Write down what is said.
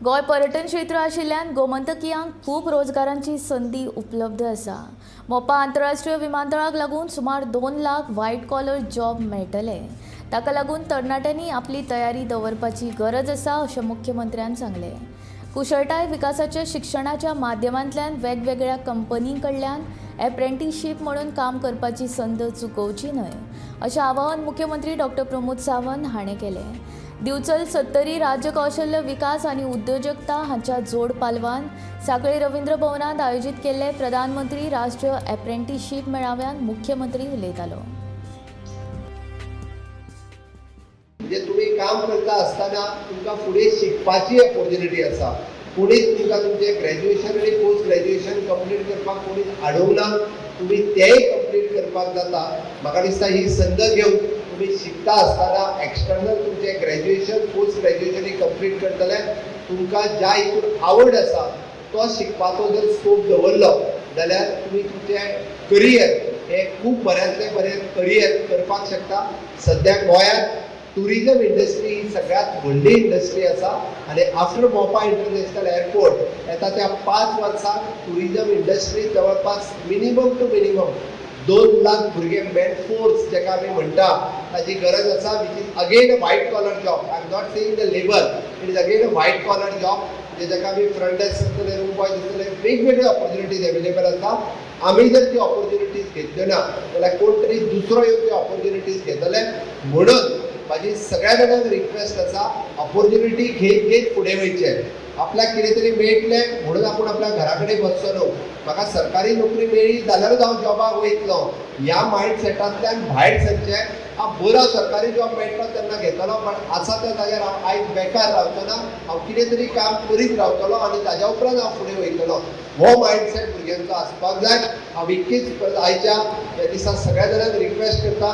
गोय पर्यटन क्षेत्र आशिल्ल्यान गोमंतकियांक खूप रोजगारांची संधी उपलब्ध आसा। मोपा आंतरराष्ट्रीय विमानतळाक लागून सुमार 2 लाख व्हाईट कॉलर जॉब मेळटले। ताका लागून तरणाट्यांनी आपली तयारी दवरपाची गरज आसा अशें मुख्यमंत्र्यान सांगले। कुशळटाय विकासाच्या शिक्षणाच्या माध्यमांतल्यान वेगवेगळ्या कंपनींकडल्यान एप्रेंटिसशीप म्हणून काम करपाची संद चुकोवची न्हय अशें आवाहन मुख्यमंत्री डॉक्टर प्रमोद सावंत हाणें केलें। दिवचल 70 राज्य कौशल्य विकास आणि उद्योजकता हांच्या जोड पालवान सांखळी रवींद्र भवनात आयोजित केल्ले प्रधानमंत्री राष्ट्रीय एप्रेंटिसशीप मेळाव्यात मुख्यमंत्री उलयतालो। म्हणजे तुम्ही काम करता असताना तुमका पुढे शिकपाची अपॉर्च्युनिटी आसा। कोणीच तुमका तुमचे ग्रॅज्युएशन आणि पोस्ट ग्रॅज्युएशन कंप्लीट करपाक कोणीच अडवना, तुम्ही तेय कंप्लीट करपाक जाता। म्हाका दिसता ही संद घेवन तुम्ही शिकता असताना एक्सटर्नल तुमचे ग्रॅज्युएशन पोस्ट ग्रॅज्युएशन कंप्लीट करतले तुमका ज्या हितून आवड आसा तो शिकपाचो जर स्कोप दवरलो जाल्यार तुम्ही तुमचे करियर हे खूप बऱ्यांतले बरें करियर करपाक शकता। सध्या गोंयांत टुरिजम इंडस्ट्री ही सगळ्यात व्हडली इंडस्ट्री आसा आणि आफ्टर मोपा इंटरनॅशनल एअरपोर्ट येता त्या 5 वर्सांत टुरिजम इंडस्ट्री जवळपास मिनिमम टू मिनिमम 2 लाख भुरगे मॅन फोर्स जेका आमी म्हणटा ताची गरज आसा, which is again a white collar job. I am not saying the labour, it is again a white collar job जेका आमी फ्रंट डेस्क आसतले, रूम बॉयज आसतले, वेगवेगळे ऑपॉर्च्युनिटीज अवेलेबल आसा। आमी जर ती ऑपॉर्च्युनिटीज घेतल्यो ना जाल्यार कोण तरी दुसरो येवन ती ऑपॉर्च्युनिटीज घेतले। म्हणून माझी सगळ्या जाणांक रिक्वेस्ट आसा, ऑपॉर्च्युनिटी घेत घेत फुडें वयचें। आपल्याक कितें तरी मेळटलें म्हणून आपूण आपल्या घरा कडेन बसचो न्हू, म्हाका सरकारी नोकरी मेळ्ळी जाल्यारूच हांव जॉबाक वयतलो ह्या मायंडसेटांतल्यान भायर सरचें। बरो सरकारी जॉब मेळटलो तेन्ना घेतलो, पण आसा त्या जाग्यार हांव आयज बेकार रावचो ना, हांव कितें तरी काम करीत रावतलो आनी ताज्या उपरांत हांव फुडें वयतलो। हो मायंडसेट भुरग्यांचो आसपाक जाय। हांव इतकीच आयच्या दिसा सगळ्या जाणांक रिक्वेस्ट करता,